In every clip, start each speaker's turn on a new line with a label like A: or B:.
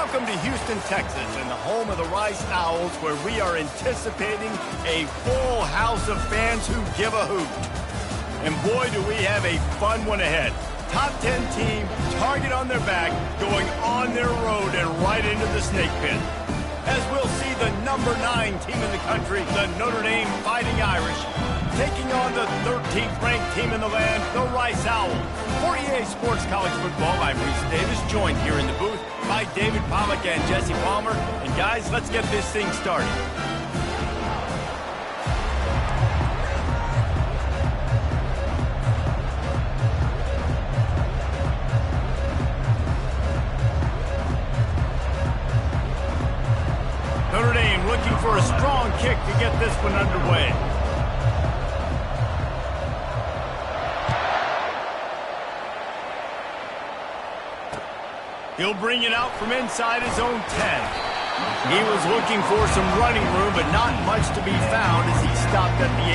A: Welcome to Houston, Texas, and the home of the Rice Owls, where we are anticipating a full house of fans who give a hoot. And boy, do we have a fun one ahead. Top 10 team, target on their back, going on their road and right into the snake pit. As we'll see the number 9 team in the country, the Notre Dame Fighting Irish, taking on the 13th ranked team in the land, the Rice Owls. For EA Sports College Football, I'm Reese Davis, joined here in the booth by David Pollack and Jesse Palmer. And guys, let's get this thing started. Notre Dame looking for a strong kick to get this one underway. He'll bring it out from inside his own 10. He was looking for some running room, but not much to be found as he stopped at the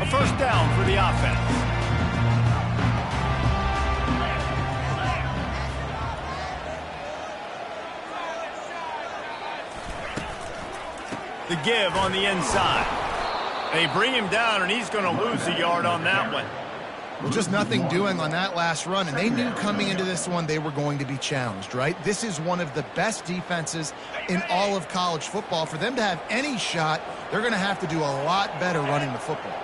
A: 18. A first down for the offense. The give on the inside. They bring him down, and he's going to lose a yard on that one.
B: Well, just nothing doing on that last run, and they knew coming into this one they were going to be challenged, right? This is one of the best defenses in all of college football. For them to have any shot, they're going to have to do a lot better running the football.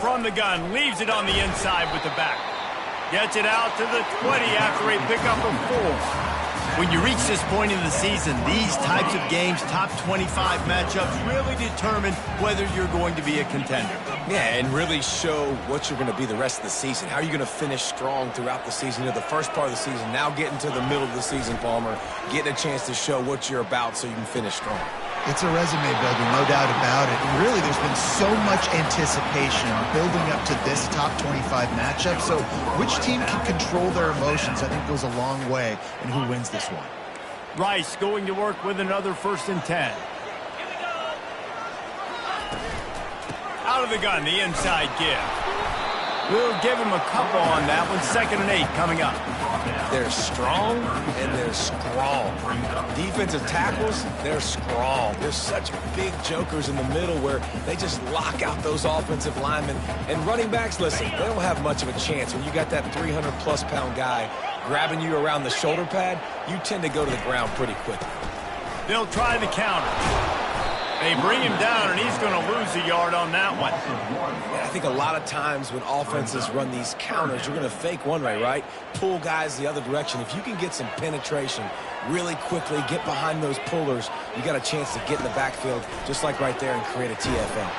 A: From the gun, leaves it on the inside with the back. Gets it out to the 20 after a pickup of 4. When you reach this point in the season, these types of games, top 25 matchups, really determine whether you're going to be a contender.
C: Yeah, and really show what you're going to be the rest of the season. How are you going to finish strong throughout the season? You know, the first part of the season, now getting to the middle of the season, Palmer, getting a chance to show what you're about so you can finish strong.
B: It's a resume builder, no doubt about it. And really, there's been so much anticipation building up to this top 25 matchup. So which team can control their emotions, I think, goes a long way in who wins this one.
A: Rice going to work with another 1st and 10. Out of the gun, the inside give. We'll give him a couple on that one. 2nd and 8 coming up.
C: They're strong and they're strong. Defensive tackles, they're strong. There's such big jokers in the middle where they just lock out those offensive linemen. And running backs, listen, they don't have much of a chance. When you got that 300-plus pound guy grabbing you around the shoulder pad, you tend to go to the ground pretty quickly.
A: They'll try the counter. They bring him down, and he's going to lose a yard on that one.
C: I think a lot of times when offenses run these counters, you're going to fake one way, right? Pull guys the other direction. If you can get some penetration really quickly, get behind those pullers, you got a chance to get in the backfield, just like right there, and create a TFL.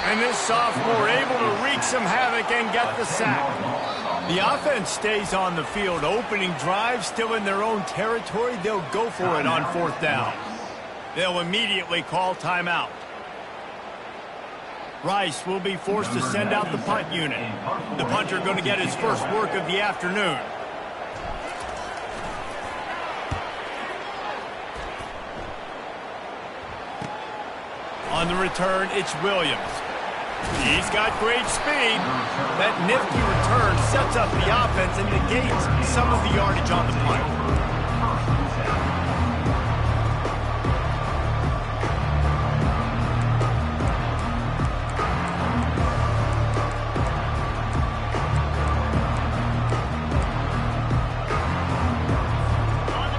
A: And this sophomore able to wreak some havoc and get the sack. The offense stays on the field. Opening drive, still in their own territory. They'll go for it on 4th down. They'll immediately call timeout. Rice will be forced to send out the punt unit. The punter going to get his first work of the afternoon. On the return, it's Williams. He's got great speed. That nifty return sets up the offense and negates some of the yardage on the punt.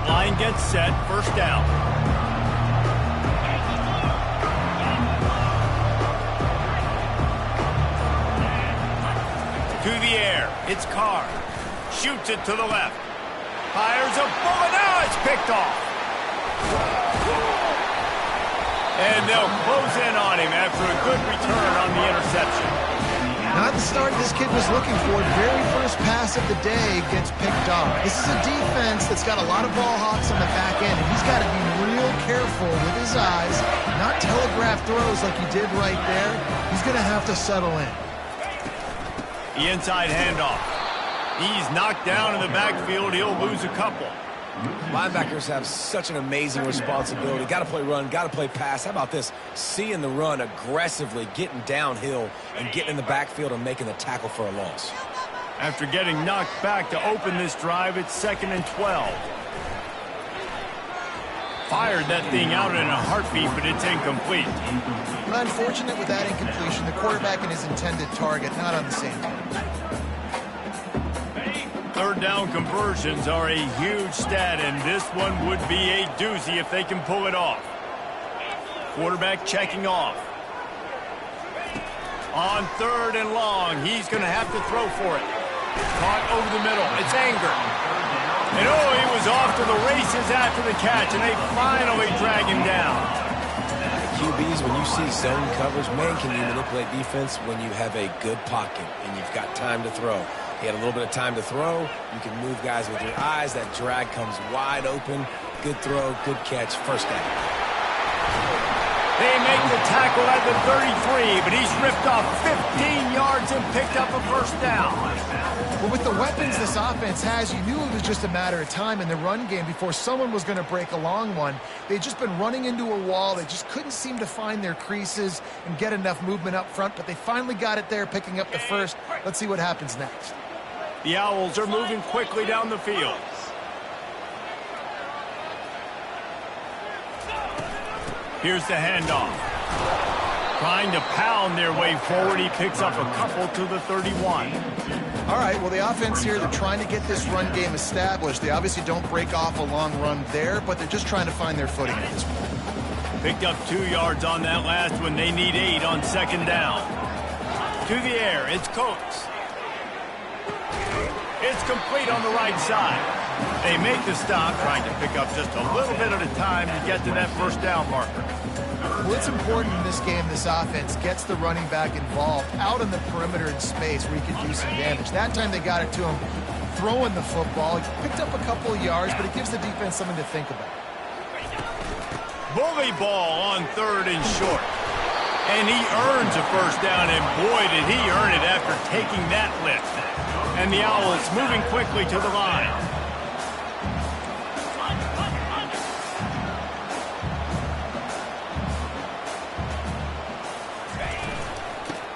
A: Line gets set, 1st down. To the air, it's Carr. Shoots it to the left. Fires a bullet, now it's picked off. And they'll close in on him after a good return on the interception.
B: Not the start this kid was looking for. Very first pass of the day gets picked off. This is a defense that's got a lot of ball hawks on the back end, and he's got to be real careful with his eyes, not telegraph throws like he did right there. He's going to have to settle in.
A: The inside handoff. He's knocked down in the backfield. He'll lose a couple.
C: Linebackers have such an amazing responsibility. Got to play run, got to play pass. How about this? Seeing the run aggressively, getting downhill, and getting in the backfield and making the tackle for a loss.
A: After getting knocked back to open this drive, it's 2nd and 12. Fired that thing out in a heartbeat, but it's incomplete.
B: Unfortunate with that incompletion. The quarterback and his intended target not on the same page.
A: Third down conversions are a huge stat, and this one would be a doozy if they can pull it off. Quarterback checking off. On 3rd and long, he's going to have to throw for it. Caught over the middle. It's Anger. And oh, he was off to the races after the catch, and they finally drag him down.
C: QBs, when you see zone coverage, man, can you manipulate defense when you have a good pocket and you've got time to throw. He had a little bit of time to throw. You can move guys with your eyes. That drag comes wide open. Good throw, good catch, first down.
A: They make the tackle at the 33, but he's ripped off 15 yards and picked up a first down.
B: Well, with the weapons this offense has, you knew it was just a matter of time in the run game before someone was going to break a long one. They'd just been running into a wall. They just couldn't seem to find their creases and get enough movement up front, but they finally got it there, picking up the first. Let's see what happens next.
A: The Owls are moving quickly down the field. Here's the handoff. Trying to pound their way forward. He picks up a couple to the 31.
B: All right, well, the offense here, they're trying to get this run game established. They obviously don't break off a long run there, but they're just trying to find their footing at this point.
A: Picked up 2 yards on that last one. They need 8 on 2nd down. To the air, it's Coates. It's complete on the right side. They make the stop, trying to pick up just a little bit at a time to get to that first down marker.
B: Well, it's important in this game this offense gets the running back involved out on the perimeter in space where he can do some damage. That time they got it to him throwing the football. He picked up a couple of yards, but it gives the defense something to think about.
A: Bully ball on 3rd and short. And he earns a first down, and boy, did he earn it after taking that lift. And the Owls moving quickly to the line.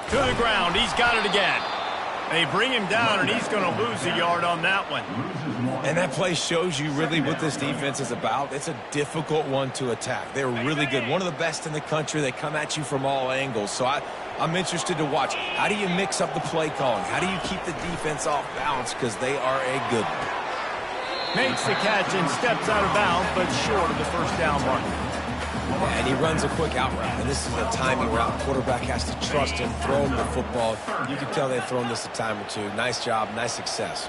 A: To the ground. He's got it again. They bring him down, and he's going to lose a yard on that one.
C: And that play shows you really what this defense is about. It's a difficult one to attack. They're really good. One of the best in the country. They come at you from all angles. So I'm interested to watch. How do you mix up the play calling? How do you keep the defense off balance? Because they are a good one.
A: Makes the catch and steps out of bounds, but short of the first down marker.
C: And he runs a quick out route, and this is a timing route. Quarterback has to trust him, throw him the football. You can tell they've thrown this a time or two. Nice job, nice success.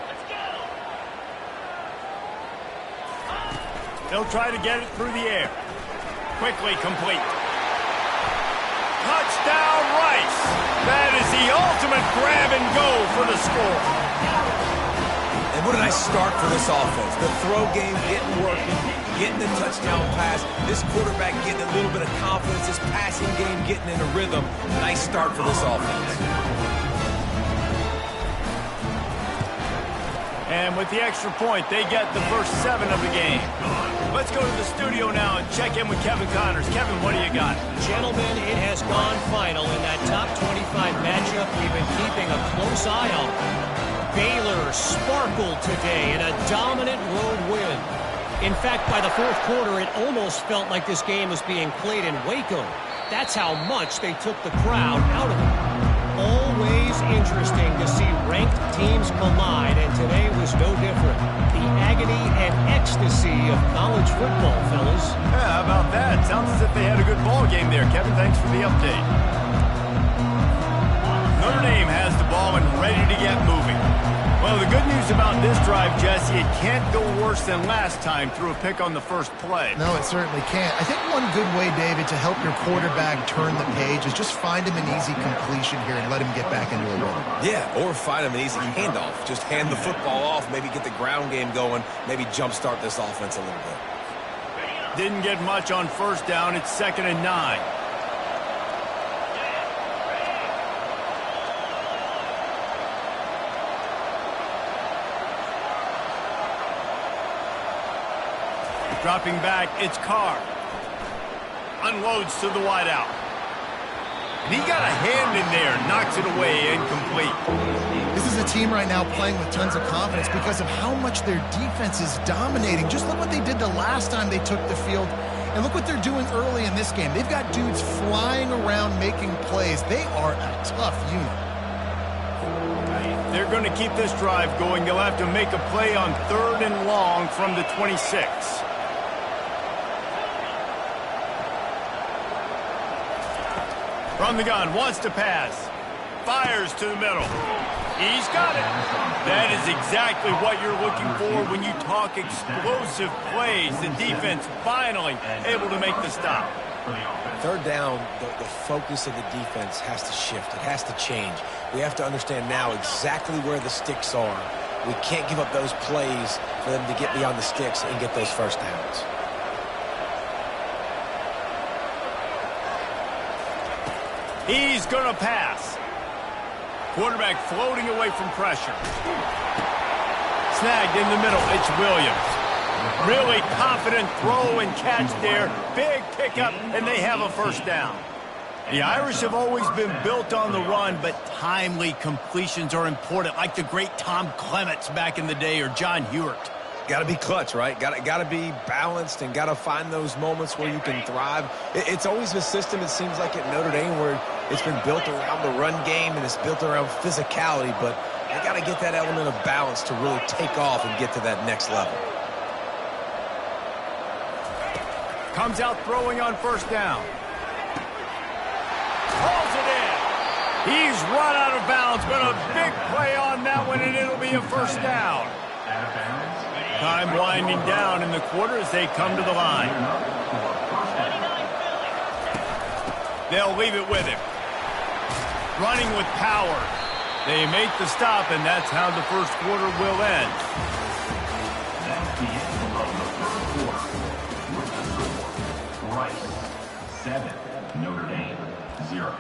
A: They'll try to get it through the air. Quickly complete. Touchdown, Rice. That is the ultimate grab and go for the score.
C: And what a nice start for this offense. The throw game getting working, getting the touchdown pass. This quarterback getting a little bit of confidence. This passing game getting in a rhythm. Nice start for this offense.
A: And with the extra point, they get the first 7 of the game. Let's go to the studio now and check in with Kevin Connors. Kevin, what do you got?
D: Gentlemen, it has gone final in that top 25 matchup we've been keeping a close eye on. Baylor sparkled today in a dominant road win. In fact, by the fourth quarter, it almost felt like this game was being played in Waco. That's how much they took the crowd out of it. Always interesting to see ranked teams collide, and today was no different. The agony and ecstasy of college football, fellas.
A: Yeah, how about that? Sounds as if they had a good ball game there. Kevin, thanks for the update. Notre Dame has the ball and ready to get moving. Well, the good news about this drive, Jesse, it can't go worse than last time through a pick on the first play.
B: No, it certainly can't. I think one good way, David, to help your quarterback turn the page is just find him an easy completion here and let him get back into a rhythm.
C: Yeah, or find him an easy handoff. Just hand the football off, maybe get the ground game going, maybe jumpstart this offense a little bit.
A: Didn't get much on first down. It's 2nd and 9. Dropping back, it's Carr. Unloads to the wideout. And he got a hand in there, knocks it away, incomplete.
B: This is a team right now playing with tons of confidence because of how much their defense is dominating. Just look what they did the last time they took the field, and look what they're doing early in this game. They've got dudes flying around making plays. They are a tough unit.
A: They're going to keep this drive going. They'll have to make a play on 3rd and long from the 26. From the gun, wants to pass. Fires to the middle. He's got it. That is exactly what you're looking for when you talk explosive plays. The defense finally able to make the stop.
C: 3rd down, the focus of the defense has to shift. It has to change. We have to understand now exactly where the sticks are. We can't give up those plays for them to get beyond the sticks and get those first downs.
A: He's going to pass. Quarterback floating away from pressure. Snagged in the middle. It's Williams. Really confident throw and catch there. Big pickup, and they have a first down. The Irish have always been built on the run, but timely completions are important, like the great Tom Clements back in the day or John Hewart.
C: Got to be clutch, right? Got to be balanced and got to find those moments where you can thrive. It's always a system, it seems like, at Notre Dame where it's been built around the run game and it's built around physicality, but you got to get that element of balance to really take off and get to that next level.
A: Comes out throwing on first down. Hauls it in. He's run out of bounds, but a big play on that one, and it'll be a first down. Time winding down in the quarter as they come to the line. They'll leave it with him. Running with power. They make the stop, and that's how the first quarter will end.
E: That's the end of the first quarter. With the score, Rice 7, Notre Dame 0.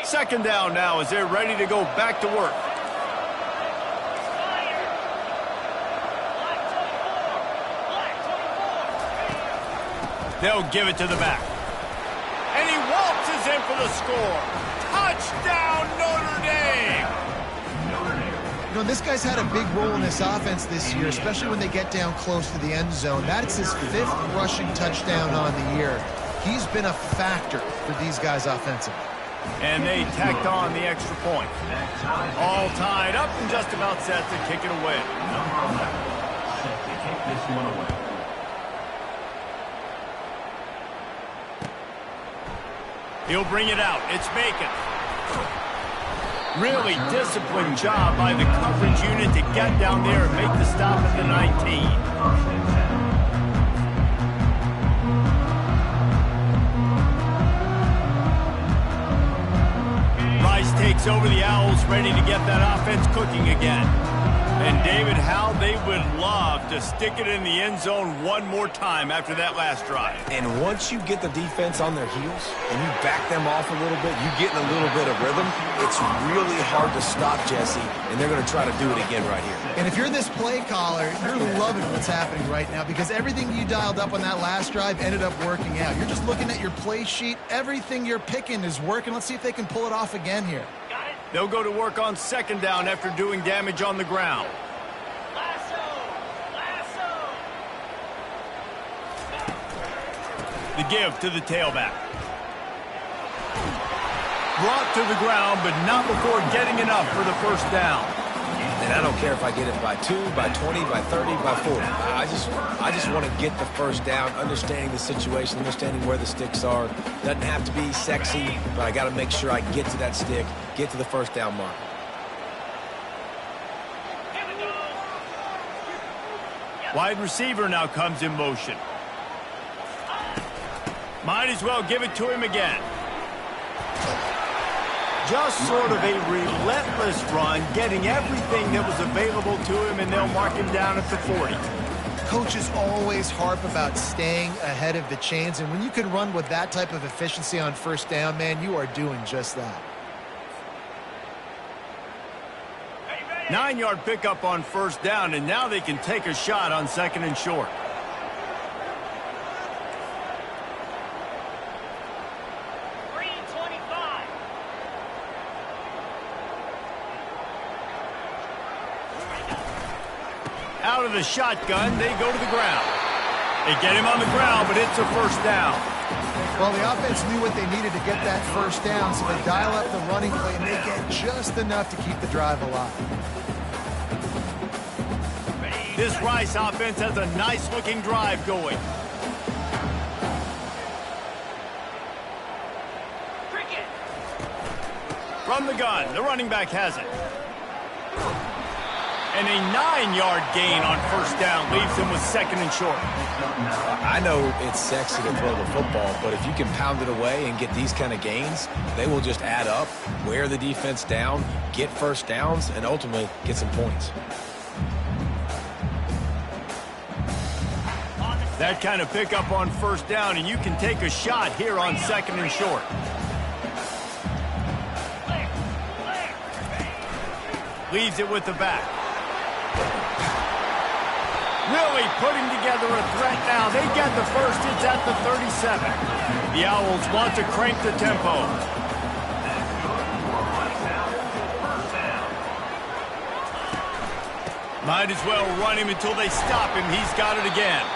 A: Second down now as they're ready to go back to work. They'll give it to the back. And he waltzes in for the score. Touchdown, Notre Dame!
B: You know, this guy's had a big role in this offense this year, especially when they get down close to the end zone. That's his 5th rushing touchdown on the year. He's been a factor for these guys offensively.
A: And they tacked on the extra point. All tied up and just about set to kick it away.
E: Number 11 set to kick this one away.
A: He'll bring it out. It's Bacon. Really disciplined job by the coverage unit to get down there and make the stop at the 19. Takes over the Owls, ready to get that offense cooking again. And David, how they would love to stick it in the end zone one more time after that last drive.
C: And once you get the defense on their heels and you back them off a little bit, you get in a little bit of rhythm, it's really hard to stop, Jesse, and they're going to try to do it again right here.
B: And if you're this play caller, you're loving what's happening right now because everything you dialed up on that last drive ended up working out. You're just looking at your play sheet. Everything you're picking is working. Let's see if they can pull it off again here.
A: They'll go to work on second down after doing damage on the ground. The give to the tailback. Brought to the ground, but not before getting enough for the first down.
C: And I don't care if I get it by 2, by 20, by 30, by 40. I just want to get the first down, understanding the situation, understanding where the sticks are. Doesn't have to be sexy, but I got to make sure I get to that stick, get to the first down mark.
A: Wide receiver now comes in motion. Might as well give it to him again. Just sort of a relentless run, getting everything that was available to him, and they'll mark him down at the 40.
B: Coaches always harp about staying ahead of the chains, and when you can run with that type of efficiency on first down, man, you are doing just that.
A: 9-yard pickup on first down, and now they can take a shot on 2nd and short. Out of the shotgun, they go to the ground. They get him on the ground, but it's a first down.
B: Well, the offense knew what they needed to get that first down, so they dial up the running play, and they get just enough to keep the drive alive.
A: This Rice offense has a nice-looking drive going. From the gun, the running back has it. And a 9-yard gain on first down leaves him with 2nd and short.
C: I know it's sexy to throw the football, but if you can pound it away and get these kind of gains, they will just add up, wear the defense down, get first downs, and ultimately get some points.
A: That kind of pickup on first down, and you can take a shot here on 2nd and short. Leaves it with the back. Really putting together a threat now. They get the first. It's at the 37. The Owls want to crank the tempo. Might as well run him until they stop him. He's got it again.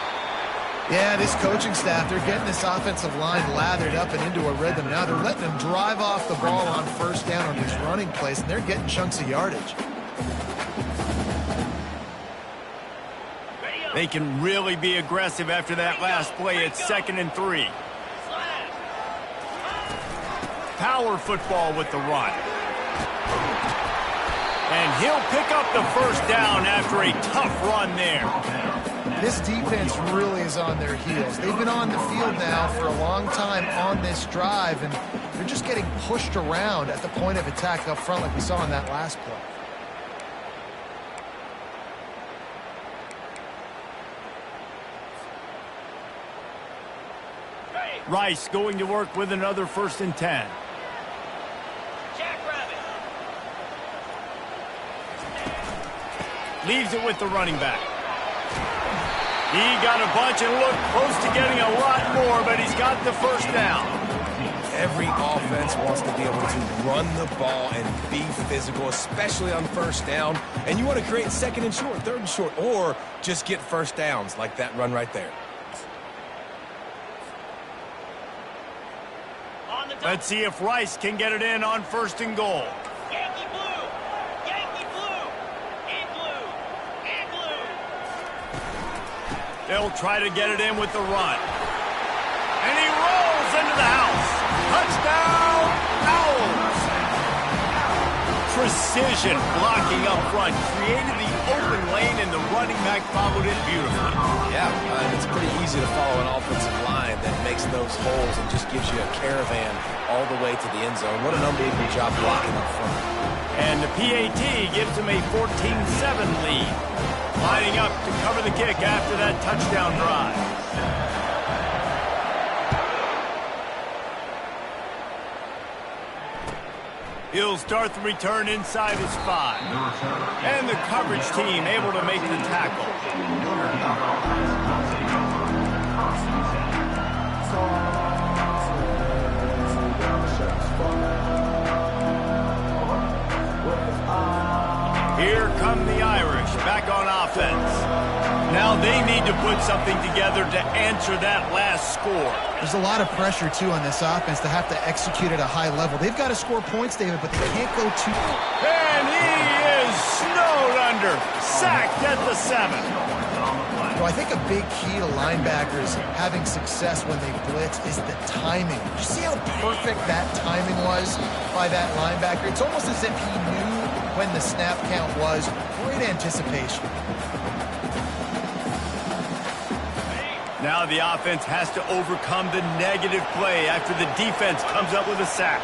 B: Yeah, this coaching staff, they're getting this offensive line lathered up and into a rhythm. Now they're letting them drive off the ball on first down on these running plays, and they're getting chunks of yardage.
A: They can really be aggressive after that last play. It's 2nd and 3. Power football with the run. And he'll pick up the first down after a tough run there.
B: This defense really is on their heels. They've been on the field now for a long time on this drive, and they're just getting pushed around at the point of attack up front like we saw in that last play.
A: Rice going to work with another 1st and 10. Leaves it with the running back. He got a bunch and looked close to getting a lot more, but he's got the first down.
C: Every offense wants to be able to run the ball and be physical, especially on first down. And you want to create 2nd and short, 3rd and short, or just get first downs like that run right there.
A: Let's see if Rice can get it in on 1st and goal.
F: Yankee blue! Yankee blue! In blue! In blue!
A: They'll try to get it in with the run. And he rolls into the house. Touchdown, Owls! Precision blocking up front created the open lane, and the running back followed it beautifully.
C: Yeah, it's pretty easy to follow an offensive line that makes those holes and just gives you a caravan all the way to the end zone. What an unbelievable job blocking up front.
A: And the PAT gives him a 14-7 lead. Lining up to cover the kick after that touchdown drive. He'll start the return inside his 5. And the coverage team able to make the tackle. Here come the Irish back on offense. Now they need to put something together to answer that last score.
B: There's a lot of pressure, too, on this offense to have to execute at a high level. They've got to score points, David, but they can't go too...
A: And he is snowed under. Sacked at the 7.
B: So I think a big key to linebackers having success when they blitz is the timing. Did you see how perfect that timing was by that linebacker? It's almost as if he knew when the snap count was. Great anticipation.
A: Now the offense has to overcome the negative play after the defense comes up with a sack.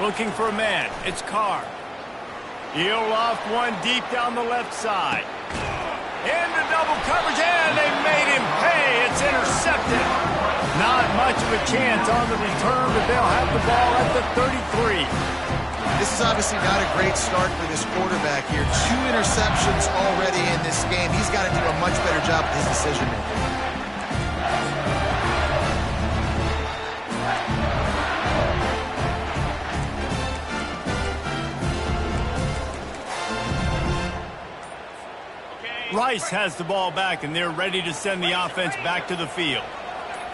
A: Looking for a man. It's Carr. He'll loft one deep down the left side. Into double coverage, and they made him pay. It's intercepted. Not much of a chance on the return, but they'll have the ball at the 33.
B: This is obviously not a great start for this quarterback here. 2 interceptions already in this game. He's got to do a much better job with his decision-making.
A: Rice has the ball back, and they're ready to send the offense back to the field.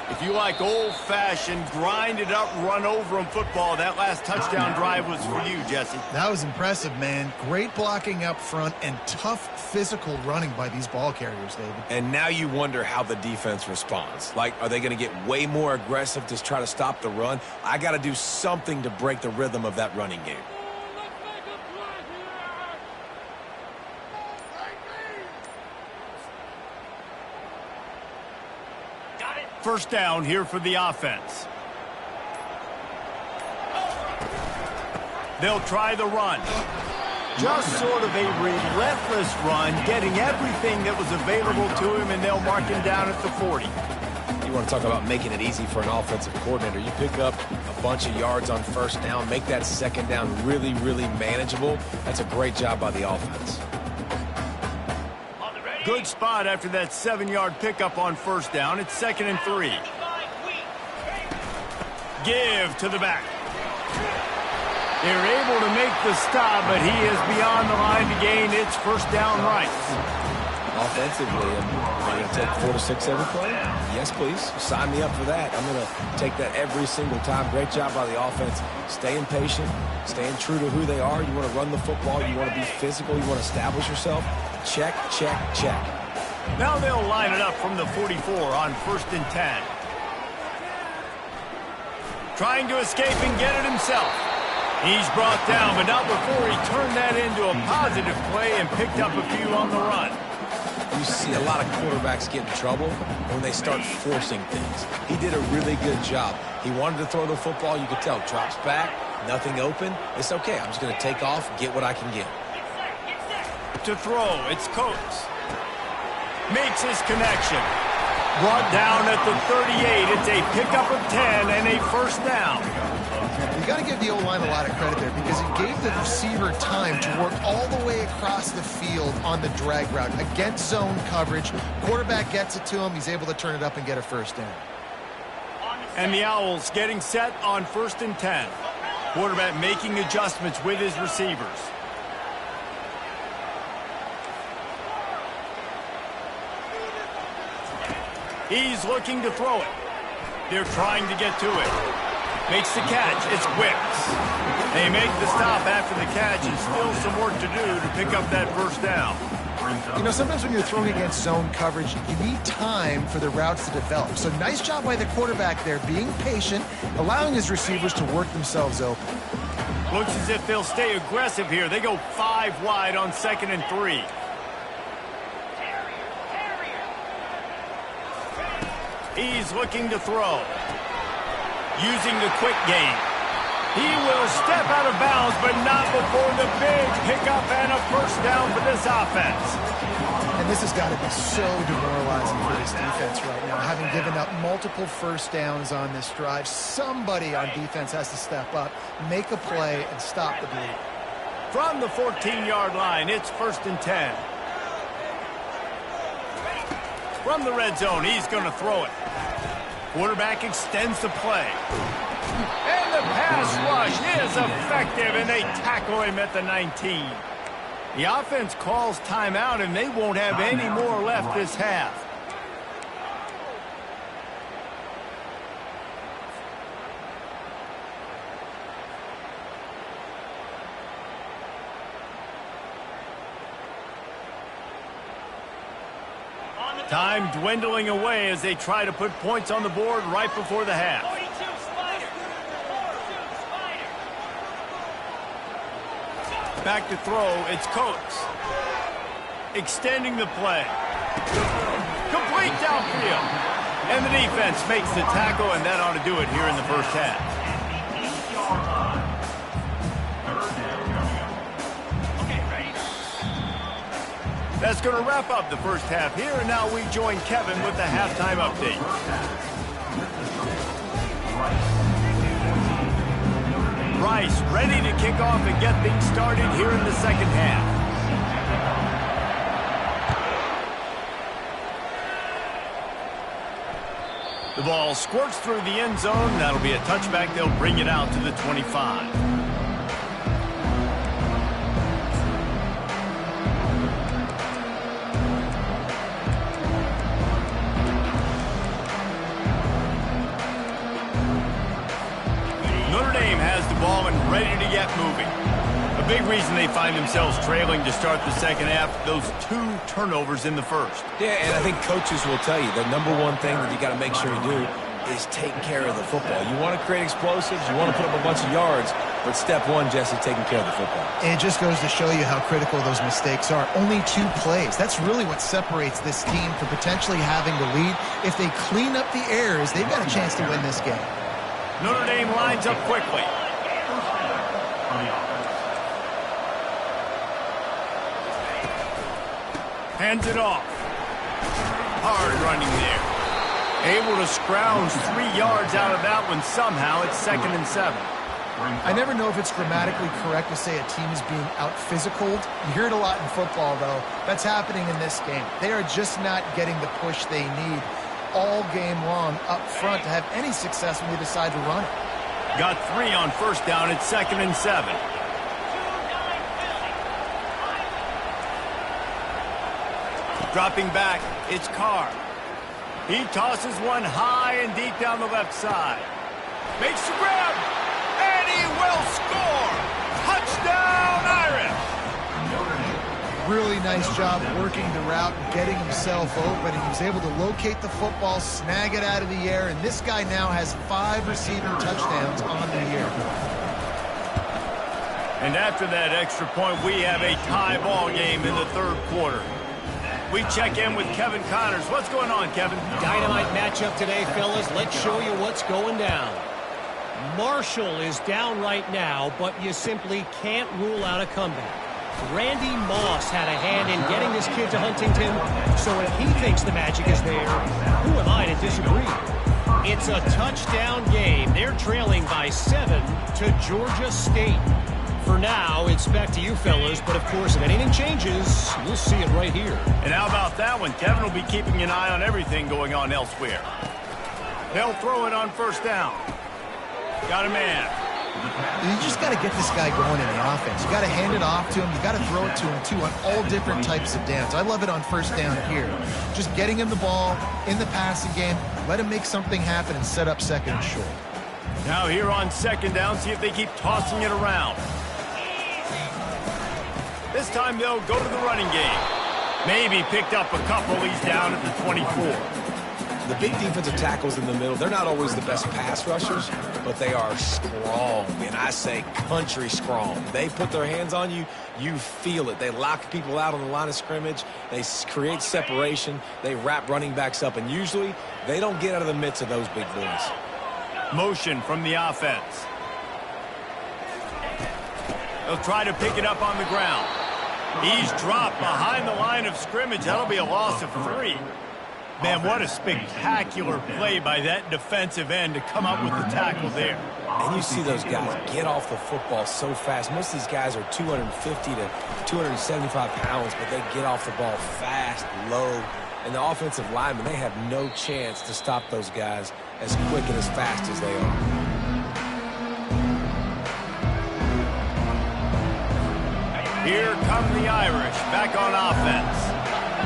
A: If you like old-fashioned, grind-it-up, run-over-'em football, that last touchdown drive was for you, Jesse.
B: That was impressive, man. Great blocking up front and tough physical running by these ball carriers, David.
C: And now you wonder how the defense responds. Like, are they going to get way more aggressive to try to stop the run? I got to do something to break the rhythm of that running game.
A: First down here for the offense. They'll try the run. Just sort of a relentless run, getting everything that was available to him, and they'll mark him down at the 40.
C: You want to talk about making it easy for an offensive coordinator. You pick up a bunch of yards on first down, make that second down really, really manageable. That's a great job by the offense.
A: Good spot after that 7-yard pickup on first down. It's 2nd and 3. Give to the back. They're able to make the stop, but he is beyond the line to gain. It's first down Rice.
C: Offensively, am I going to take 4 to 6 every play? Yes, please. Sign me up for that. I'm going to take that every single time. Great job by the offense. Staying patient, staying true to who they are. You want to run the football. You want to be physical. You want to establish yourself. Check, check, check.
A: Now they'll line it up from the 44 on 1st and 10. Trying to escape and get it himself. He's brought down, but not before he turned that into a positive play and picked up a few on the run.
C: You see a lot of quarterbacks get in trouble when they start forcing things. He did a really good job. He wanted to throw the football. You could tell. Drops back, nothing open. It's okay. I'm just going to take off, get what I can get.
A: To throw, it's Coates. Makes his connection. Brought down at the 38. It's a pickup of 10 and a first down.
B: You got to give the O-line a lot of credit there because he gave the receiver time to work all the way across the field on the drag route against zone coverage. Quarterback gets it to him. He's able to turn it up and get a first down.
A: And the Owls getting set on 1st and 10. Quarterback making adjustments with his receivers. He's looking to throw it. They're trying to get to it. Makes the catch. It's Wicks. They make the stop after the catch, and still some work to do to pick up that first down.
B: You know, sometimes when you're throwing against zone coverage, you need time for the routes to develop. So nice job by the quarterback there, being patient, allowing his receivers to work themselves open.
A: Looks as if they'll stay aggressive here. They go 5 wide on 2nd and 3. He's looking to throw. Using the quick game. He will step out of bounds, but not before the big pickup and a first down for this offense.
B: And this has got to be so demoralizing for this defense right now. Having given up multiple first downs on this drive, somebody on defense has to step up, make a play, and stop the bleed.
A: From the 14-yard line, it's 1st and 10. From the red zone, he's going to throw it. Quarterback extends the play. And the pass rush is effective, and they tackle him at the 19. The offense calls timeout, and they won't have any more left this half. Time dwindling away as they try to put points on the board right before the half.
F: 42, Spider. 42, Spider.
A: Back to throw, it's Coates. Extending the play. Complete downfield. And the defense makes the tackle, and that ought to do it here in the first half. That's going to wrap up the first half here, and now we join Kevin with the halftime update. Rice ready to kick off and get things started here in the second half. The ball squirts through the end zone. That'll be a touchback. They'll bring it out to the 25. Ball and ready to get moving. A big reason they find themselves trailing to start the second half, those 2 turnovers in the first.
C: Yeah, and I think coaches will tell you the number one thing that you got to make sure you do is take care of the football. You want to create explosives, you want to put up a bunch of yards, but step one, Jesse, taking care of the football.
B: And it just goes to show you how critical those mistakes are. Only 2 plays. That's really what separates this team from potentially having the lead. If they clean up the errors, they've got a chance to win this game.
A: Notre Dame lines up quickly. Hands it off. Hard running there. Able to scrounge 3 yards out of that one somehow. It's 2nd and 7.
B: I never know if it's grammatically correct to say a team is being out-physicaled. You hear it a lot in football, though. That's happening in this game. They are just not getting the push they need all game long up front to have any success when they decide to run it.
A: Got 3 on first down. It's 2nd and 7. Dropping back, it's Carr. He tosses one high and deep down the left side. Makes the grab, and he will score! Touchdown, Irish!
B: Really nice job working the route and getting himself open. He was able to locate the football, snag it out of the air, and this guy now has 5 receiving touchdowns on the year.
A: And after that extra point, we have a tie ball game in the third quarter. We check in with Kevin Connors. What's going on, Kevin?
D: Dynamite matchup today, fellas. Let's show you what's going down. Marshall is down right now, but you simply can't rule out a comeback. Randy Moss had a hand in getting this kid to Huntington, so if he thinks the magic is there, who am I to disagree? It's a touchdown game. They're trailing by 7 to Georgia State. For now, it's back to you fellas, but of course, if anything changes, you'll see it right here.
A: And how about that one? Kevin will be keeping an eye on everything going on elsewhere. They'll throw it on first down. Got a man.
B: You just got to get this guy going in the offense. You got to hand it off to him. You got to throw it to him, too, on all different types of downs. I love it on first down here. Just getting him the ball in the passing game, let him make something happen and set up second and short.
A: Now here on second down, see if they keep tossing it around. This time they'll go to the running game. Maybe picked up a couple. He's down at the 24.
C: The big defensive tackles in the middle, they're not always the best pass rushers, but they are strong, and I say country strong. They put their hands on you, you feel it. They lock people out on the line of scrimmage. They create separation. They wrap running backs up, and usually they don't get out of the midst of those big boys.
A: Motion from the offense. They'll try to pick it up on the ground. He's dropped behind the line of scrimmage. That'll be a loss of 3. Man, what a spectacular play by that defensive end to come up with the tackle there.
C: And you see those guys get off the football so fast. Most of these guys are 250 to 275 pounds, but they get off the ball fast, low. And the offensive linemen, they have no chance to stop those guys as quick and as fast as they are.
A: Here come the Irish back on offense.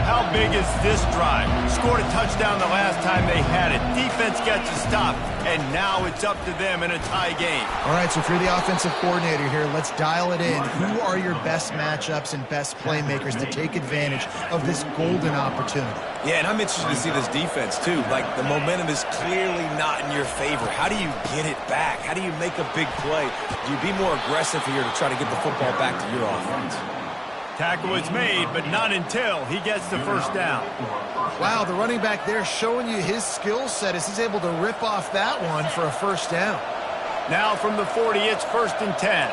A: How big is this drive? Scored a touchdown the last time they had it. Defense gets a stop, and now it's up to them in a tie game.
B: All right, so if you're the offensive coordinator here, let's dial it in. Who are your best matchups and best playmakers to take advantage of this golden opportunity?
C: Yeah, and I'm interested to see this defense, too. Like, the momentum is clearly not in your favor. How do you get it back? How do you make a big play? Do you be more aggressive here to try to get the football back to your offense?
A: Tackle is made, but not until he gets the first down.
B: Wow, the running back there showing you his skill set as he's able to rip off that one for a first down.
A: Now from the 40, it's 1st and 10.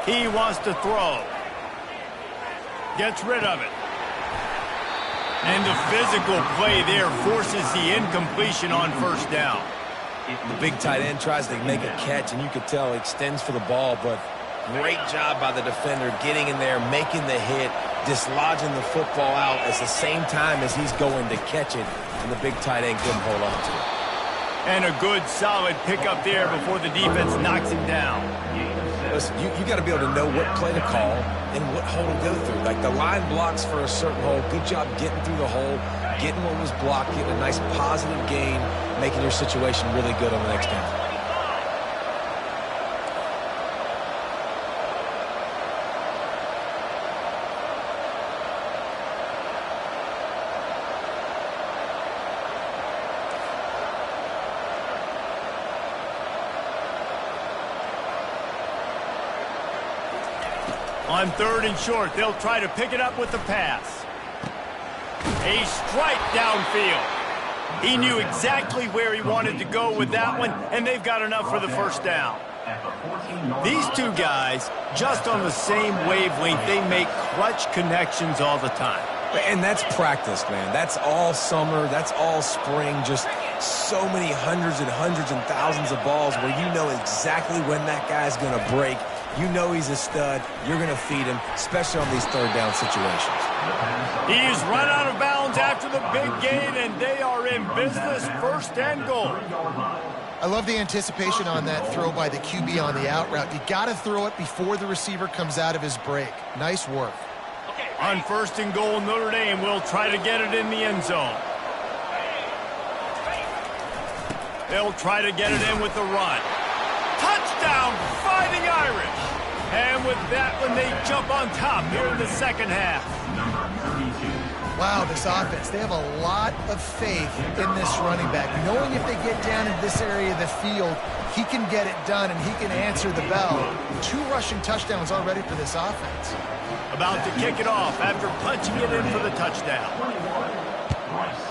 A: He wants to throw. Gets rid of it. And the physical play there forces the incompletion on first down.
C: The big tight end tries to make a catch, and you could tell he extends for the ball, but great job by the defender getting in there, making the hit, dislodging the football out at the same time as he's going to catch it, and the big tight end couldn't hold on to it.
A: And a good, solid pickup there before the defense knocks him down.
C: Listen, you got to be able to know what play to call and what hole to go through. Like the line blocks for a certain hole. Good job getting through the hole, getting what was blocked, getting a nice positive gain, making your situation really good on the next down.
A: On 3rd and short, they'll try to pick it up with the pass. A strike downfield. He knew exactly where he wanted to go with that one, and they've got enough for the first down. These two guys, just on the same wavelength, they make clutch connections all the time.
C: And that's practice, man. That's all summer. That's all spring. Just so many hundreds and thousands of balls where you know exactly when that guy's going to break. You know he's a stud. You're going to feed him, especially on these 3rd down situations.
A: He's run out of bounds after the big gain, and they are in business. 1st and goal.
B: I love the anticipation on that throw by the QB on the out route. You got to throw it before the receiver comes out of his break. Nice work.
A: On 1st and goal, Notre Dame will try to get it in the end zone. They'll try to get it in with the run. Touchdown, Fighting Irish. And with that one, they jump on top here in the second half.
B: Wow, this offense, they have a lot of faith in this running back. Knowing if they get down in this area of the field, he can get it done and he can answer the bell. 2 rushing touchdowns already for this offense.
A: About to kick it off after punching it in for the touchdown.
E: Rice,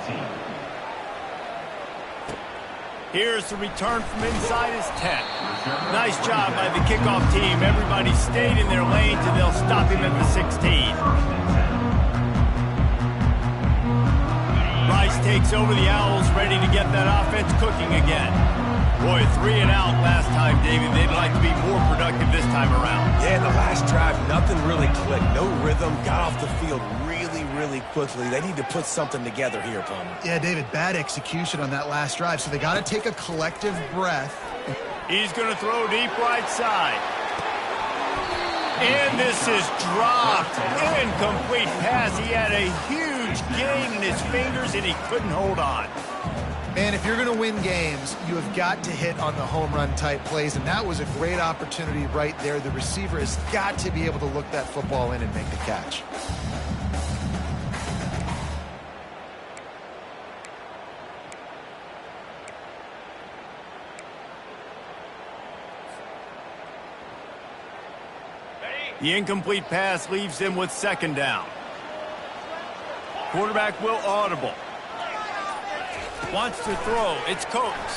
E: 14.
A: Here's the return from inside his 10. Nice job by the kickoff team. Everybody stayed in their lanes, and they'll stop him at the 16. Rice takes over the Owls, ready to get that offense cooking again. Boy, 3 and out last time, David. They'd like to be more productive this time around.
C: Yeah, in the last drive, nothing really clicked. No rhythm, got off the field really quickly. They need to put something together here, Palmer.
B: Yeah, David, bad execution on that last drive, so they got to take a collective breath.
A: He's going to throw deep right side. And this is dropped. Incomplete pass. He had a huge gain in his fingers, and he couldn't hold on.
B: Man, if you're going to win games, you have got to hit on the home run type plays, and that was a great opportunity right there. The receiver has got to be able to look that football in and make the catch.
A: The incomplete pass leaves them with 2nd down. Quarterback will audible. Wants to throw. It's Coates.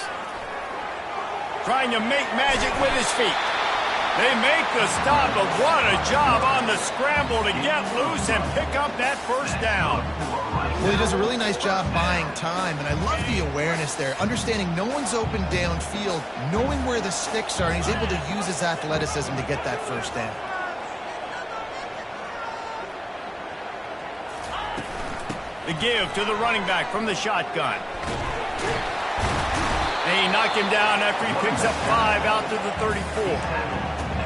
A: Trying to make magic with his feet. They make the stop, but what a job on the scramble to get loose and pick up that 1st down.
B: Well, he does a really nice job buying time, and I love the awareness there. Understanding no one's open downfield, knowing where the sticks are, and he's able to use his athleticism to get that 1st down.
A: The give to the running back from the shotgun. They knock him down after he picks up 5 out to the 34.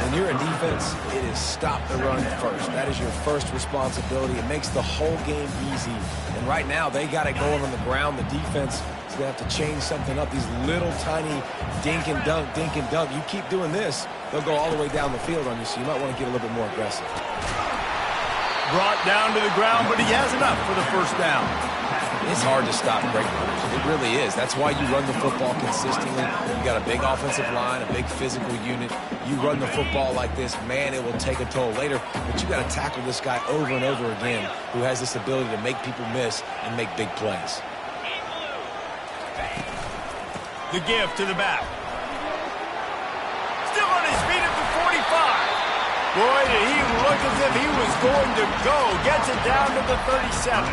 C: When you're in defense, it is stop the run first. That is your first responsibility. It makes the whole game easy. And right now, they got it going on the ground. The defense is going to have to change something up. These little tiny dink and dunk. You keep doing this, they'll go all the way down the field on you, so you might want to get a little bit more aggressive.
A: Brought down to the ground, but he has enough for the 1st down.
C: It's hard to stop great runners. It really is. That's why you run the football consistently. You got a big offensive line, a big physical unit. You run the football like this, man, it will take a toll later. But you got to tackle this guy over and over again who has this ability to make people miss and make big plays.
A: The give to the back. Still on his feet at the 45. Boy, did he look as if he was going to go. Gets it down to the 37.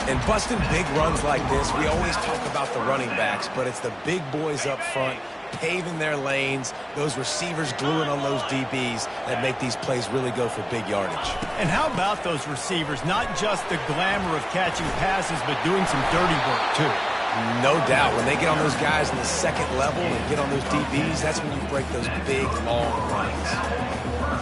C: And busting big runs like this, we always talk about the running backs, but it's the big boys up front paving their lanes, those receivers gluing on those DBs that make these plays really go for big yardage.
A: And how about those receivers? Not just the glamour of catching passes, but doing some dirty work, too.
C: No doubt. When they get on those guys in the second level and get on those DBs, that's when you break those big, long runs.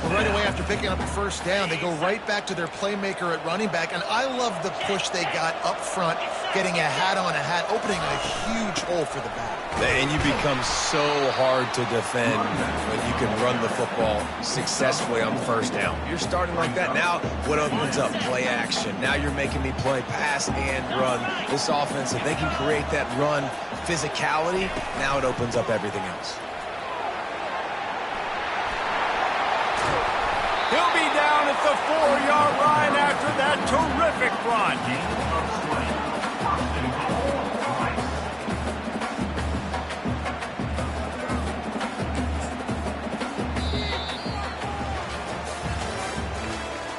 B: Well, right away after picking up the first down, they go right back to their playmaker at running back. And I love the push they got up front, getting a hat on a hat, opening a huge hole for the back.
C: And you become so hard to defend when you can run the football successfully on first down. You're starting like that. Now what opens up? Play action. Now you're making me play pass and run. This offense, if they can create that run physicality, now it opens up everything else.
A: He'll be down at the 4-yard line after that terrific run.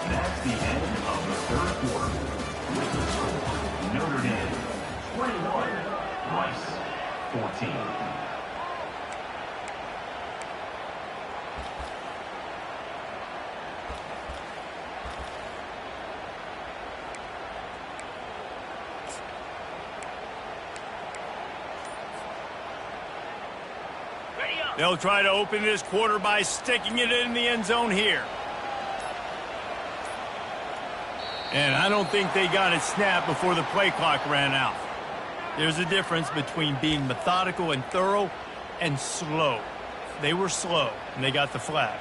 E: That's the end of the third quarter. With the score, Notre Dame 21, Rice 14.
A: They'll try to open this quarter by sticking it in the end zone here. And I don't think they got it snapped before the play clock ran out. There's a difference between being methodical and thorough and slow. They were slow, and they got the flag.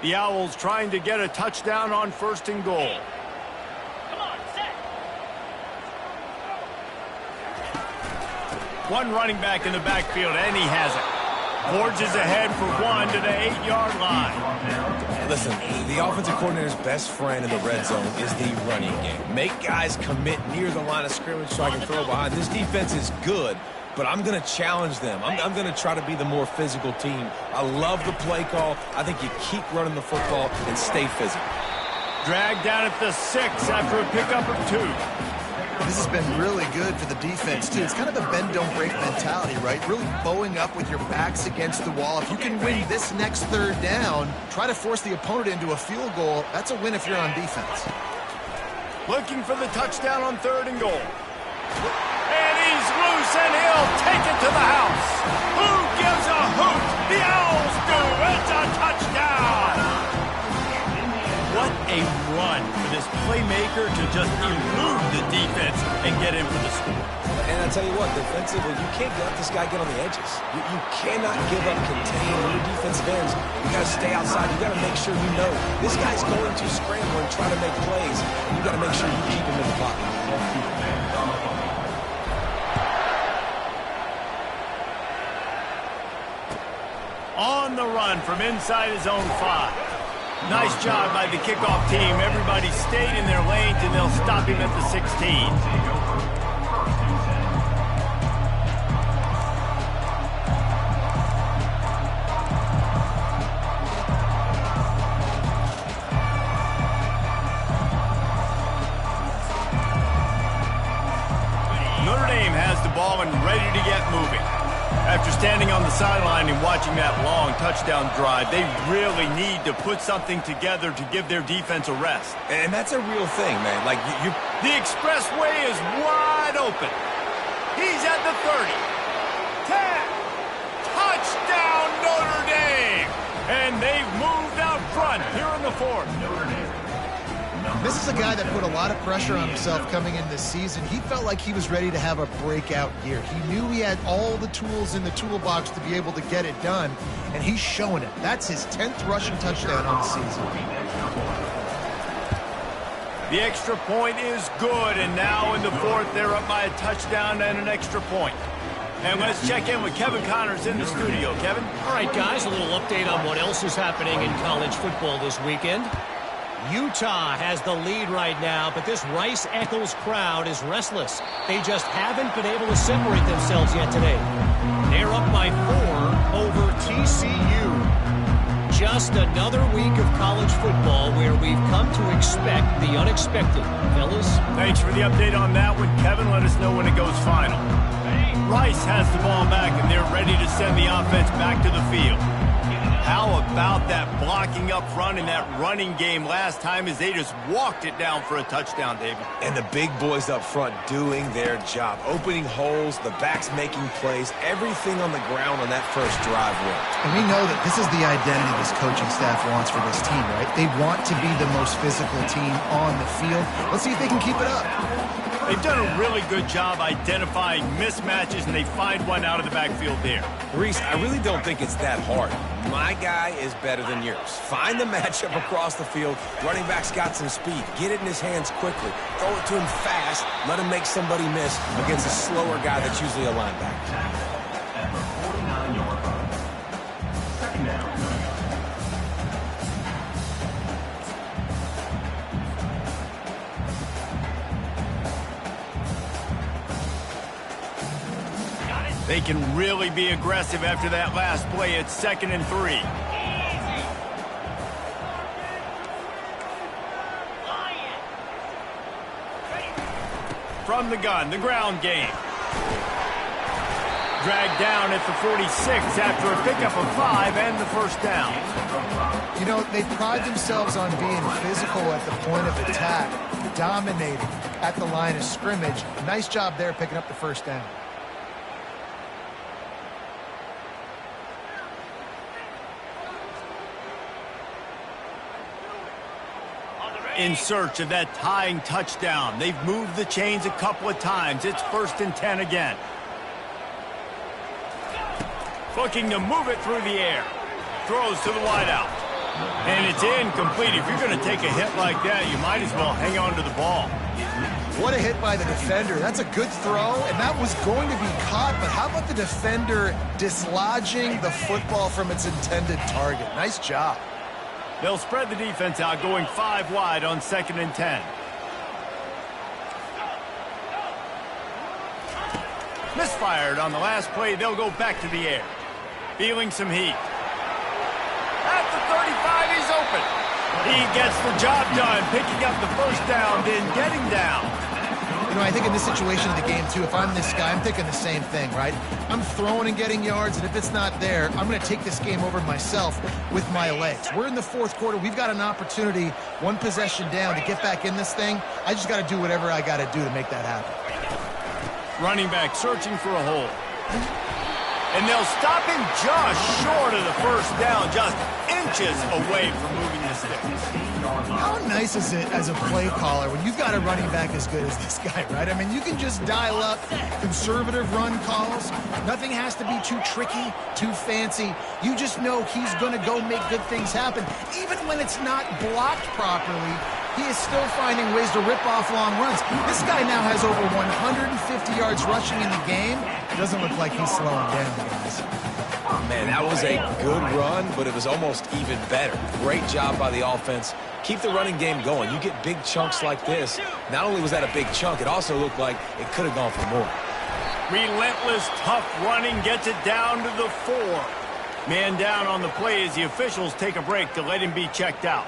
A: The Owls trying to get a touchdown on 1st and goal. One running back in the backfield, and he has it. Forges ahead for one to the 8-yard line.
C: Listen, the offensive coordinator's best friend in the red zone is the running game. Make guys commit near the line of scrimmage so I can throw behind. This defense is good, but I'm going to challenge them. I'm going to try to be the more physical team. I love the play call. I think you keep running the football and stay physical.
A: Dragged down at the 6 after a pickup of 2.
B: This has been really good for the defense, too. It's kind of a bend-don't-break mentality, right? Really bowing up with your backs against the wall. If you can win this next third down, try to force the opponent into a field goal. That's a win if you're on defense.
A: Looking for the touchdown on 3rd and goal. And he's loose, and he'll take it to the house. Who gives a hoot? The Owls do. It's a touchdown. What a run for this playmaker to just elude the defense and get in for the score.
C: And I tell you what, defensively, you can't let this guy get on the edges. You cannot give up contain on your defensive ends. You got to stay outside. You got to make sure you know this guy's going to scramble and try to make plays. You got to make sure you keep him in the pocket.
A: On the run from inside his own 5. Nice job by the kickoff team. Everybody stayed in their lanes, and they'll stop him at the 16. Notre Dame has the ball and ready to get moving. After standing on the sideline and watching that long touchdown drive, they really need to put something together to give their defense a rest.
C: And that's a real thing, man. Like
A: The expressway is wide open. He's at the 30. 10. Touchdown, Notre Dame. And they've moved out front here in the 4th.
E: Notre Dame.
B: This is a guy that put a lot of pressure on himself coming in this season. He felt like he was ready to have a breakout year. He knew he had all the tools in the toolbox to be able to get it done, and he's showing it. That's his 10th rushing touchdown on the season.
A: The extra point is good, and now in the 4th, they're up by a touchdown and an extra point. And let's check in with Kevin Connors in the studio. Kevin?
D: All right, guys, a little update on what else is happening in college football this weekend. Utah has the lead right now, but this Rice-Eccles crowd is restless. They just haven't been able to separate themselves yet today. They're up by 4 over TCU. Just another week of college football where we've come to expect the unexpected. Fellas?
A: Thanks for the update on that one, Kevin. Let us know when it goes final. Rice has the ball back, and they're ready to send the offense back to the field. How about that blocking up front and that running game last time as they just walked it down for a touchdown, David?
C: And the big boys up front doing their job, opening holes, the backs making plays, everything on the ground on that first drive worked.
B: And we know that this is the identity this coaching staff wants for this team, right? They want to be the most physical team on the field. Let's see if they can keep it up.
A: They've done a really good job identifying mismatches, and they find one out of the backfield there.
C: Reese, I really don't think it's that hard. My guy is better than yours. Find the matchup across the field. Running back's got some speed. Get it in his hands quickly. Throw it to him fast. Let him make somebody miss against a slower guy that's usually a linebacker.
E: At the 49-yard line. Second down.
A: They can really be aggressive after that last play. It's 2nd and 3. From the gun, the ground game. Dragged down at the 46 after a pickup of 5 and the first down.
B: You know, they pride themselves on being physical at the point of attack, dominating at the line of scrimmage. Nice job there picking up the first down.
A: In search of that tying touchdown. They've moved the chains a couple of times. It's 1st and 10 again. Looking to move it through the air. Throws to the wideout. And it's incomplete. If you're going to take a hit like that, you might as well hang on to the ball.
B: What a hit by the defender. That's a good throw, and that was going to be caught, but how about the defender dislodging the football from its intended target? Nice job.
A: They'll spread the defense out, going 5 wide on 2nd and 10. Misfired on the last play. They'll go back to the air. Feeling some heat. At the 35, he's open. He gets the job done, picking up the first down, then getting down.
B: You know, I think in this situation of the game, too, if I'm this guy, I'm thinking the same thing, right? I'm throwing and getting yards, and if it's not there, I'm going to take this game over myself with my legs. We're in the 4th quarter. We've got an opportunity, 1 possession down, to get back in this thing. I just got to do whatever I got to do to make that happen.
A: Running back searching for a hole. And they'll stop him just short of the first down, just inches away from moving the sticks.
B: How nice is it as a play caller when you've got a running back as good as this guy, right? I mean, you can just dial up conservative run calls. Nothing has to be too tricky, too fancy. You just know he's going to go make good things happen. Even when it's not blocked properly, he is still finding ways to rip off long runs. This guy now has over 150 yards rushing in the game. It doesn't look like he's slowing down, guys.
C: Man, that was a good run, but it was almost even better. Great job by the offense. Keep the running game going. You get big chunks like this. Not only was that a big chunk, it also looked like it could have gone for more.
A: Relentless, tough running gets it down to the 4. Man down on the play as the officials take a break to let him be checked out.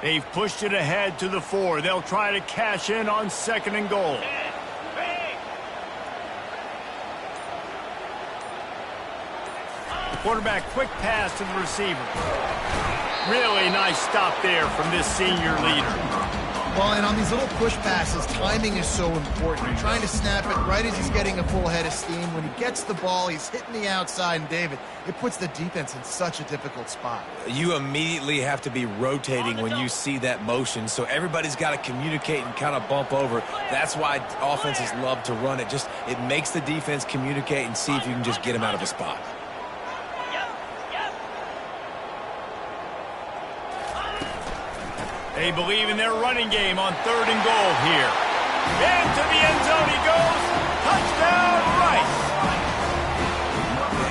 A: They've pushed it ahead to the 4. They'll try to cash in on 2nd and goal. Quarterback, quick pass to the receiver. Really nice stop there from this senior leader.
B: Well, and on these little push passes, timing is so important. You're trying to snap it right as he's getting a full head of steam. When he gets the ball, he's hitting the outside, and David, it puts the defense in such a difficult spot.
C: You immediately have to be rotating when you see that motion, so everybody's got to communicate and kind of bump over. That's why offenses love to run it. Just it makes the defense communicate and see if you can just get him out of a spot.
A: They believe in their running game on 3rd and goal here. Into the end zone he goes. Touchdown, Rice.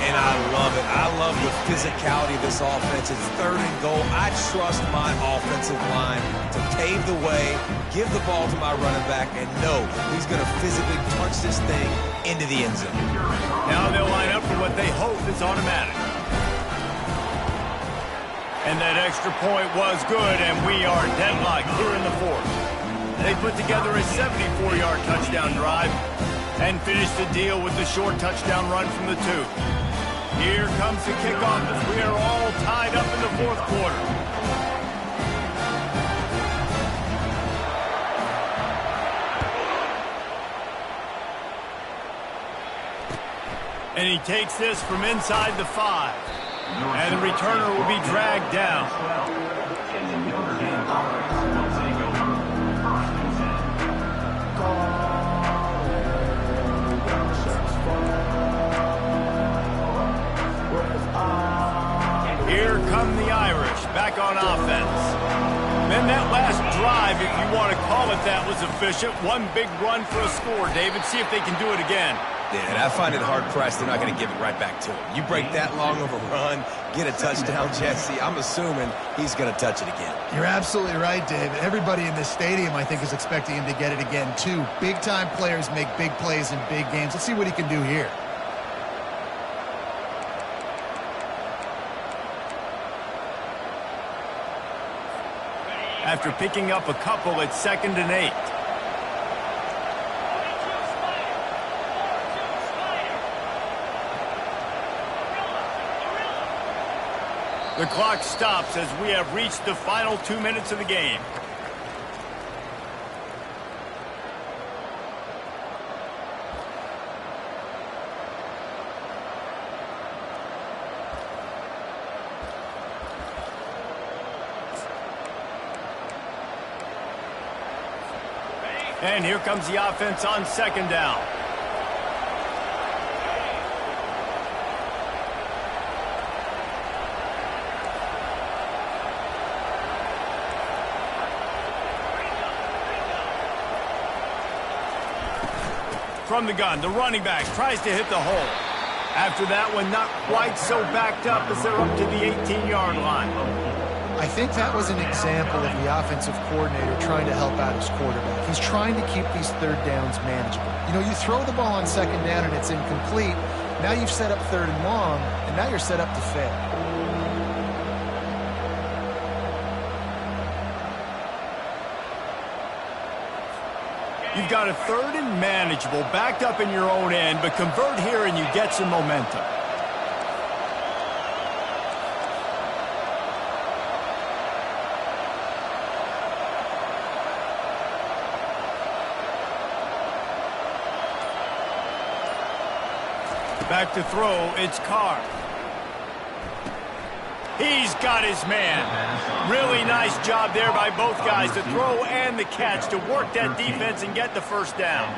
C: And I love it. I love the physicality of this offense. It's 3rd and goal. I trust my offensive line to pave the way, give the ball to my running back, and know he's going to physically punch this thing into the end zone.
A: Now they'll line up for what they hope is automatic. And that extra point was good, and we are deadlocked here in the 4th. They put together a 74-yard touchdown drive and finished the deal with the short touchdown run from the 2. Here comes the kickoff as we are all tied up in the 4th quarter. And he takes this from inside the 5. And the returner will be dragged down.
E: And the Notre Dame offense will take over 1st and 10.
A: Here come the Irish back on offense. Then that last drive, if you want to call it that, was efficient. One big run for a score. David, see if they can do it again.
C: Yeah, and I find it hard-pressed they're not going to give it right back to him. You break that long of a run, get a touchdown, Jesse, I'm assuming he's going to touch it again.
B: You're absolutely right, David. Everybody in this stadium, I think, is expecting him to get it again, too. Big-time players make big plays in big games. Let's see what he can do here.
A: After picking up a couple, it's 2nd and 8. The clock stops as we have reached the final 2 minutes of the game. And here comes the offense on 2nd down. From the gun, the running back tries to hit the hole. After that one, not quite so backed up as they're up to the 18-yard line.
B: I think that was an example of the offensive coordinator trying to help out his quarterback. He's trying to keep these 3rd downs manageable. You know, you throw the ball on 2nd down and it's incomplete. Now you've set up 3rd and long, and now you're set up to fail.
A: You've got a 3rd and manageable, backed up in your own end, but convert here and you get some momentum. Back to throw, it's Carr. He's got his man. Really nice job there by both guys, the throw and the catch, to work that defense and get the 1st down.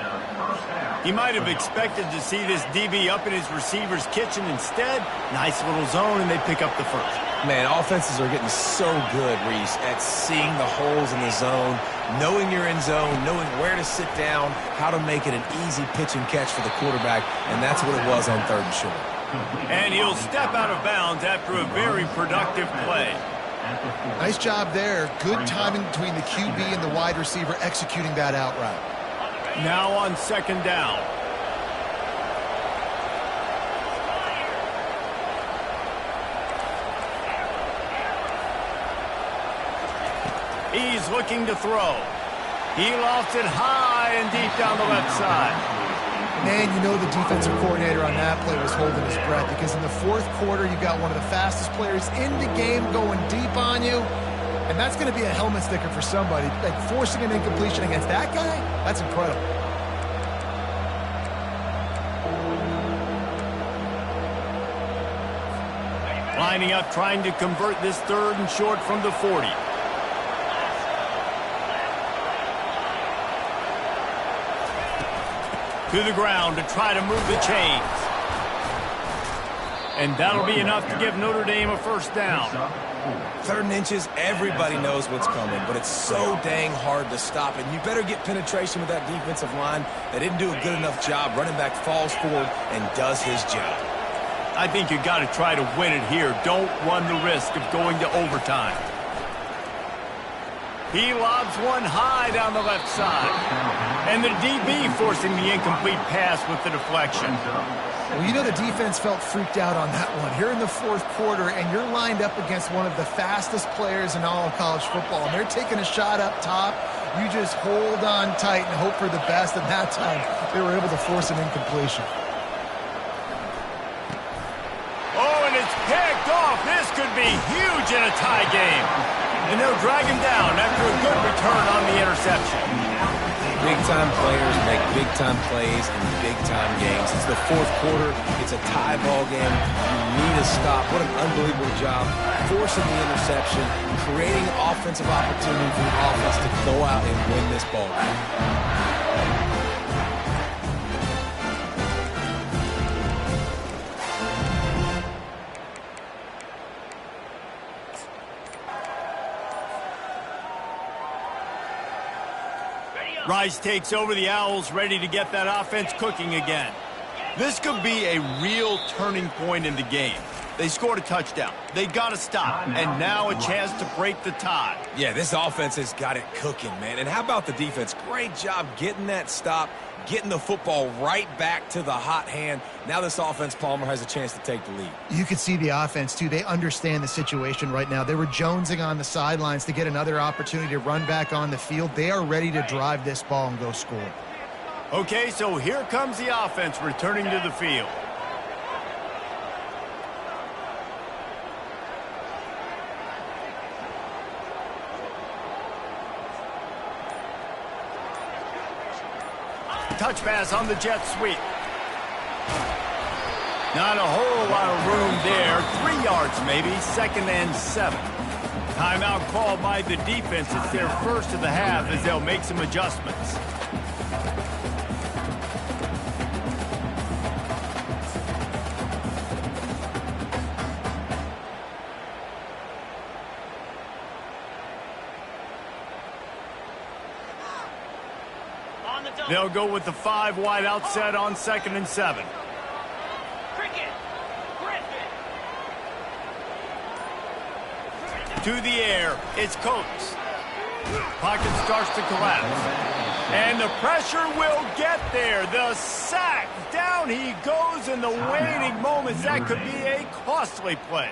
A: He might have expected to see this DB up in his receiver's kitchen. Instead, nice little zone, and they pick up the 1st.
C: Man, offenses are getting so good, Reese, at seeing the holes in the zone, knowing you're in zone, knowing where to sit down, how to make it an easy pitch and catch for the quarterback, and that's what it was on 3rd and short.
A: And he'll step out of bounds after a very productive play.
B: Nice job there. Good timing between the QB and the wide receiver executing that out route.
A: Now on 2nd down. He's looking to throw. He lofts it high and deep down the left side.
B: Man, you know the defensive coordinator on that play was holding his breath, because in the 4th quarter, you got one of the fastest players in the game going deep on you, and that's going to be a helmet sticker for somebody. Like, forcing an incompletion against that guy, that's incredible.
A: Lining up, trying to convert this 3rd and short from the 40. To the ground to try to move the chains. And that'll be enough to give Notre Dame a first down.
C: 3rd and inches, everybody knows what's coming, but it's so dang hard to stop it. You better get penetration with that defensive line. They didn't do a good enough job. Running back falls forward and does his job.
A: I think you got to try to win it here. Don't run the risk of going to overtime. He lobs one high down the left side. And the DB forcing the incomplete pass with the deflection.
B: Well, you know the defense felt freaked out on that one. Here in the 4th quarter, and you're lined up against one of the fastest players in all of college football, and they're taking a shot up top. You just hold on tight and hope for the best, and that time they were able to force an incompletion.
A: Oh, and it's picked off. This could be huge in a tie game. And they'll drag him down after a good return on the interception.
C: Big-time players make big-time plays in big-time games. It's the 4th quarter. It's a tie ball game. You need a stop. What an unbelievable job forcing the interception, creating offensive opportunity for the offense to go out and win this ball game.
A: Rice takes over the Owls, ready to get that offense cooking again. This could be a real turning point in the game. They scored a touchdown. They got to stop, and now a chance to break the tie.
C: Yeah, this offense has got it cooking, man. And how about the defense? Great job getting that stop, getting the football right back to the hot hand. Now this offense, Palmer, has a chance to take the lead.
B: You could see the offense, too. They understand the situation right now. They were jonesing on the sidelines to get another opportunity to run back on the field. They are ready to drive this ball and go score.
A: Okay, so here comes the offense returning to the field. Touch pass on the jet sweep. Not a whole lot of room there. 3 yards maybe, 2nd and 7. Timeout called by the defense. It's their first of the half as they'll make some adjustments. They'll go with the 5 wide out set on 2nd and 7. To the air, it's Coates. Pocket starts to collapse. And the pressure will get there. The sack. Down he goes in the waning moments. That could be a costly play.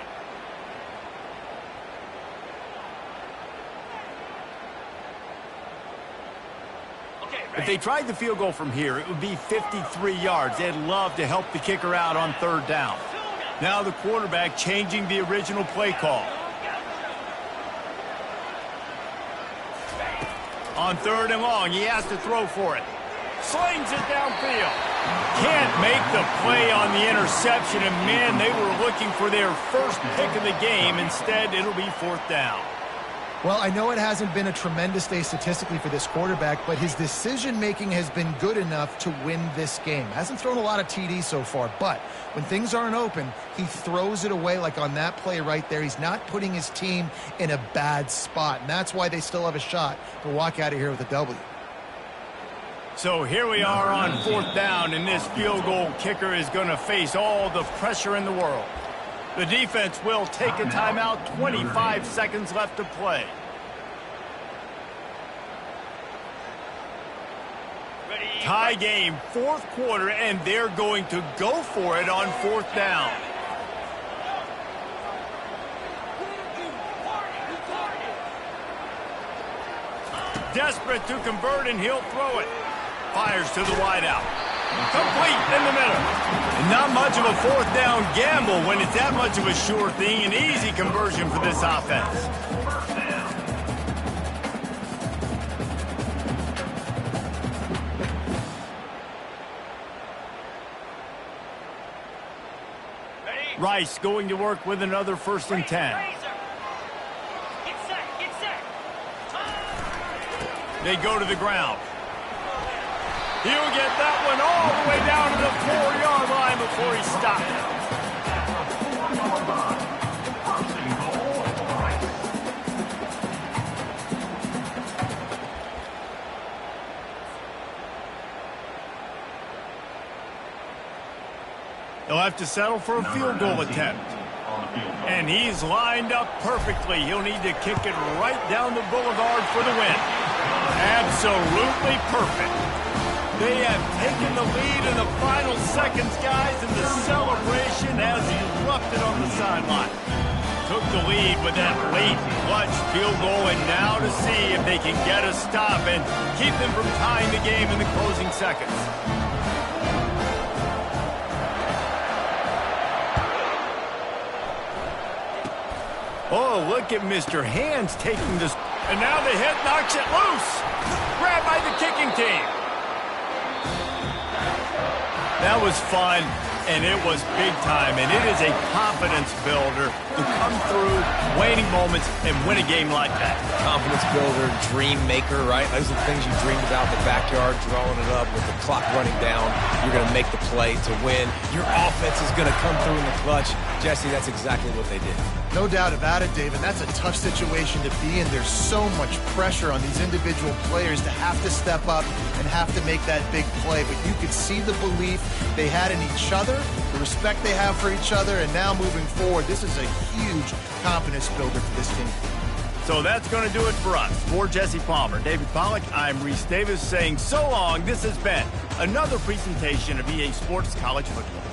A: If they tried the field goal from here, it would be 53 yards. They'd love to help the kicker out on 3rd down. Now the quarterback changing the original play call. On 3rd and long, he has to throw for it. Slings it downfield. Can't make the play on the interception, and man, they were looking for their first pick of the game. Instead, it'll be 4th down.
B: Well, I know it hasn't been a tremendous day statistically for this quarterback, but his decision-making has been good enough to win this game. Hasn't thrown a lot of TDs so far, but when things aren't open, he throws it away like on that play right there. He's not putting his team in a bad spot, and that's why they still have a shot to walk out of here with a W.
A: So here we are on 4th down, and this field goal kicker is going to face all the pressure in the world. The defense will take a timeout, 25 seconds left to play. Tie game, 4th quarter, and they're going to go for it on 4th down. Desperate to convert, and he'll throw it. Fires to the wideout. Complete in the middle. And not much of a 4th down gamble when it's that much of a sure thing. An easy conversion for this offense. Rice going to work with another 1st and 10. They go to the ground. He'll get that one all the way down to the 4-yard line before he stops. to settle for a field goal attempt. And he's lined up perfectly. He'll need to kick it right down the boulevard for the win. Absolutely perfect. They have taken the lead in the final seconds, guys, and the celebration has erupted on the sideline. Took the lead with that late clutch field goal, and now to see if they can get a stop and keep them from tying the game in the closing seconds. Oh, look at Mr. Hands taking this. And now the hit knocks it loose. Grabbed by the kicking team. That was fun, and it was big time, and it is a confidence builder to come through waning moments and win a game like that.
C: Confidence builder, dream maker, right? Those are the things you dreamed about in the backyard, drawing it up with the clock running down. You're going to make the play to win. Your offense is going to come through in the clutch. Jesse, that's exactly what they did.
B: No doubt about it, David. That's a tough situation to be in. There's so much pressure on these individual players to have to step up and have to make that big play. But you could see the belief they had in each other, the respect they have for each other, and now moving forward, this is a huge confidence builder for this team.
A: So that's going to do it for us. For Jesse Palmer, David Pollack, I'm Reese Davis saying so long. This has been another presentation of EA Sports College Football.